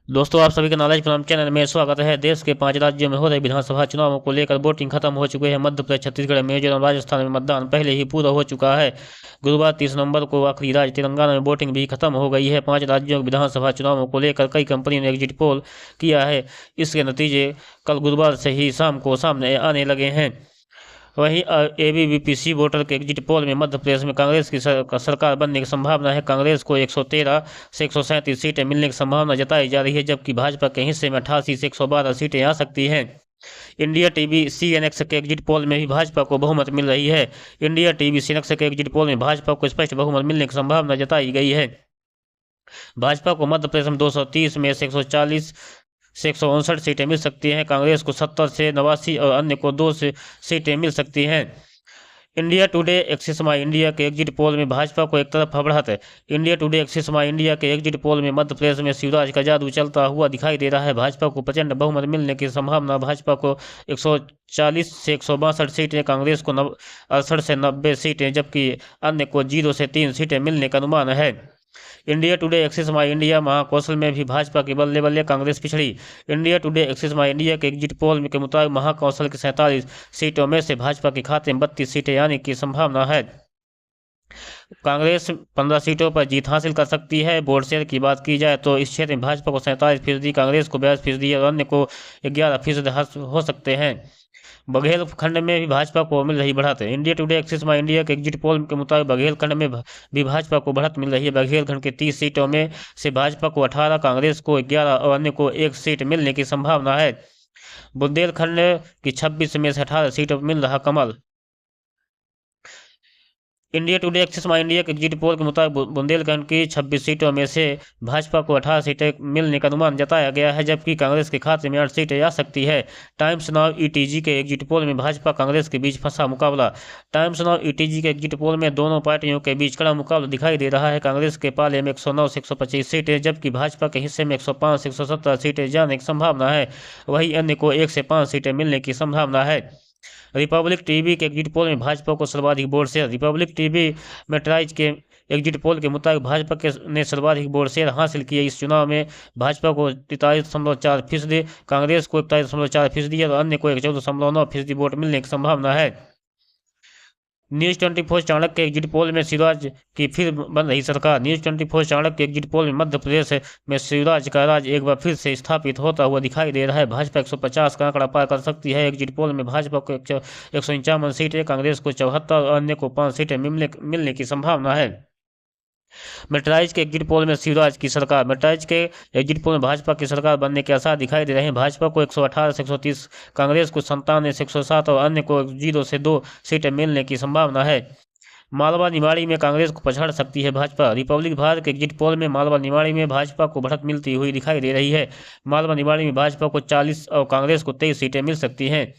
दोस्तों, आप सभी का नॉलेज फ्रॉम चैनल में स्वागत है। देश के 5 राज्यों में हो रहे विधानसभा चुनावों को लेकर वोटिंग खत्म हो चुके हैं। मध्य प्रदेश, छत्तीसगढ़, मिजोरम, राजस्थान में मतदान पहले ही पूरा हो चुका है। गुरुवार 30 नवंबर को आखिरी राज्य तेलंगाना में वोटिंग भी खत्म हो गई है। 5 राज्यों के विधानसभा चुनावों को लेकर कई कंपनियों ने एग्जिट पोल किया है। इसके नतीजे कल गुरुवार से ही शाम को सामने आने लगे हैं। वहीं एबीवीपी वोटर के एग्जिट पोल में मध्य प्रदेश में कांग्रेस की सरकार बनने की संभावना है। कांग्रेस को 113 से 137 सीटें मिलने की संभावना जताई जा रही है, जबकि भाजपा के हिस्से में 88 से 112 सीटें आ सकती हैं। इंडिया टीवी सीएनएक्स के एग्जिट पोल में भी भाजपा को बहुमत मिल रही है। इंडिया टीवी सीएनएक्स के एग्जिट पोल में भाजपा को स्पष्ट बहुमत मिलने की संभावना जताई गई है। भाजपा को मध्य प्रदेश में 230 में से 140 से 159 सीटें मिल सकती हैं। कांग्रेस को 70 से 89 और अन्य को 2 से सीटें मिल सकती हैं। India Today Axis My India के एग्जिट पोल में भाजपा को एक तरफ बढ़त है। India Today Axis My India के एग्जिट पोल में मध्य प्रदेश में शिवराज का जादू चलता हुआ दिखाई दे रहा है। भाजपा को प्रचंड बहुमत मिलने की संभावना। भाजपा को 140 से 162 सीटें, कांग्रेस को 68 से 90 सीटें, जबकि अन्य को 0 से 3 सीटें मिलने का अनुमान है। India Today Axis My India Mahakaushal में भी भाजपा की बल्ले बल्ले कांग्रेस पिछड़ी। India Today Axis My India के एग्जिट पोल के मुताबिक महाकौशल की 47 सीटों में से भाजपा के खाते में 32 सीटें आने की संभावना है। कांग्रेस 15 सीटों पर जीत हासिल कर सकती है। वोट शेयर की बात की जाए तो इस क्षेत्र में भाजपा को 47%, कांग्रेस को 42% और अन्य को 11% हो सकते हैं। बघेल खंड में भी भाजपा को मिल रही बढ़त है। India Today Axis My India के एग्जिट पोल के मुताबिक बघेल खंड में भी भाजपा को बढ़त मिल रही है। बघेल खंड के 30 सीटों में से भाजपा को 18, कांग्रेस को 11 और अन्य को 1 सीट मिलने की संभावना है। बुंदेलखंड की 26 में से 18 सीटों पर मिल रहा कमल। India Today Axis My India के एग्जिट पोल के मुताबिक बुंदेलखंड की 26 सीटों में से भाजपा को 18 सीटें मिलने का अनुमान जताया गया है, जबकि कांग्रेस के खाते में 8 सीटें आ सकती है। टाइम्स नाउ ईटीजी के एग्जिट पोल में भाजपा कांग्रेस के बीच फंसा मुकाबला। टाइम्स नाउ ईटीजी के एग्जिट पोल में दोनों पार्टियों के बीच कड़ा मुकाबला दिखाई दे रहा है। कांग्रेस के पाले में 109 से 125 सीटें, जबकि भाजपा के हिस्से में 105 से 117 सीटें जाने की संभावना है। वहीं अन्य को 1 से 5 सीटें मिलने की संभावना है। रिपब्लिक टीवी के एग्जिट पोल में भाजपा को सर्वाधिक वोट शेयर। रिपब्लिक टीवी मेट्राइज के एग्जिट पोल के मुताबिक भाजपा ने सर्वाधिक वोट शेयर हासिल किए। इस चुनाव में भाजपा को 43.4%, कांग्रेस को 41.4% और अन्य को 14.9% वोट मिलने की संभावना है। न्यूज 24 चाणक्य के एग्जिट पोल में शिवराज की फिर बन रही सरकार। न्यूज 24 चाणक्य के एग्जिट पोल में मध्य प्रदेश में शिवराज का राज एक बार फिर से स्थापित होता हुआ दिखाई दे रहा है। भाजपा 150 का आंकड़ा पार कर सकती है। एग्जिट पोल में भाजपा को 151 सीटें, कांग्रेस को 74 और अन्य को 5 सीटें मिलने की संभावना है। मेट्राइज के एग्जिट पोल में शिवराज की सरकार। मेट्राइज के एग्जिट पोल में भाजपा की सरकार बनने के आसार दिखाई दे रहे हैं। भाजपा को 118 से 130, कांग्रेस को 97 से 107 और अन्य को 0 से 2 सीटें मिलने की संभावना है। मालवा निमाड़ी में कांग्रेस को पछाड़ सकती है भाजपा। रिपब्लिक भारत के एग्जिट पोल में मालवा निमाड़ी में भाजपा को बढ़त मिलती हुई दिखाई दे रही है। मालवा निमाड़ी में भाजपा को 40 और कांग्रेस को 23 सीटें मिल सकती हैं।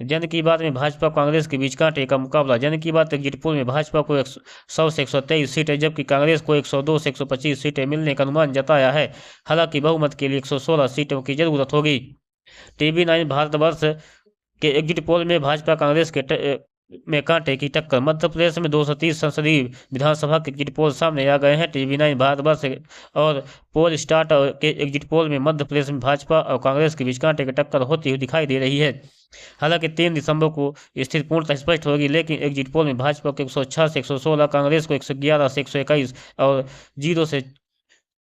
जन की बात में भाजपा कांग्रेस के बीच कांटे का मुकाबला। जन की बात एग्जिट पोल में भाजपा को 100 से 123 सीटें, जबकि कांग्रेस को 102 से 125 सीटें मिलने का अनुमान जताया है। हालांकि बहुमत के लिए 116 सीटों की जरूरत होगी। TV9 भारतवर्ष के एग्जिट पोल में भाजपा कांग्रेस के में कांटे की टक्कर। मध्य प्रदेश में 230 संसदीय विधानसभा के एग्जिट पोल सामने आ गए हैं। TV9 भारतवर्ष और पोल स्टार्ट के एग्जिट पोल में मध्य प्रदेश में भाजपा और कांग्रेस के बीच कांटे की टक्कर होती हुई दिखाई दे रही है। हालांकि 3 दिसंबर को स्थिति पूर्णतः स्पष्ट होगी, लेकिन एग्जिट पोल में भाजपा को 106 से 116, कांग्रेस को 111 से 121 और 0 से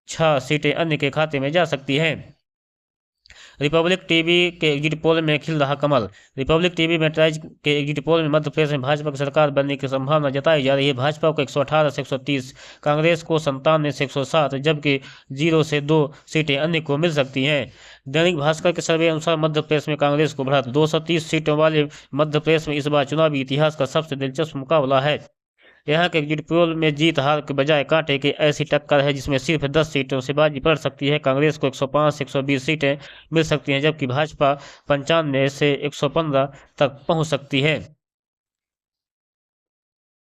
6 सीटें अन्य के खाते में जा सकती हैं। रिपब्लिक टीवी के एग्जिट पोल में खिल रहा कमल। रिपब्लिक टीवी मेट्राइज के एग्जिट पोल में मध्य प्रदेश में भाजपा की सरकार बनने की संभावना जताई जा रही है। भाजपा को 118 से 130, कांग्रेस को 97 से 107, जबकि 0 से 2 सीटें अन्य को मिल सकती हैं। दैनिक भास्कर के सर्वे अनुसार मध्य प्रदेश में कांग्रेस को बढ़त। 230 सीटों वाले मध्य प्रदेश में इस बार चुनावी इतिहास का सबसे दिलचस्प मुकाबला है। यहाँ के एग्जिट पोल में जीत हार के बजाय कांटे की ऐसी टक्कर है जिसमें सिर्फ 10 सीटों से बाजी पड़ सकती है। कांग्रेस को 105 से 120 सीटें मिल सकती हैं, जबकि भाजपा 95 से 115 तक पहुँच सकती है।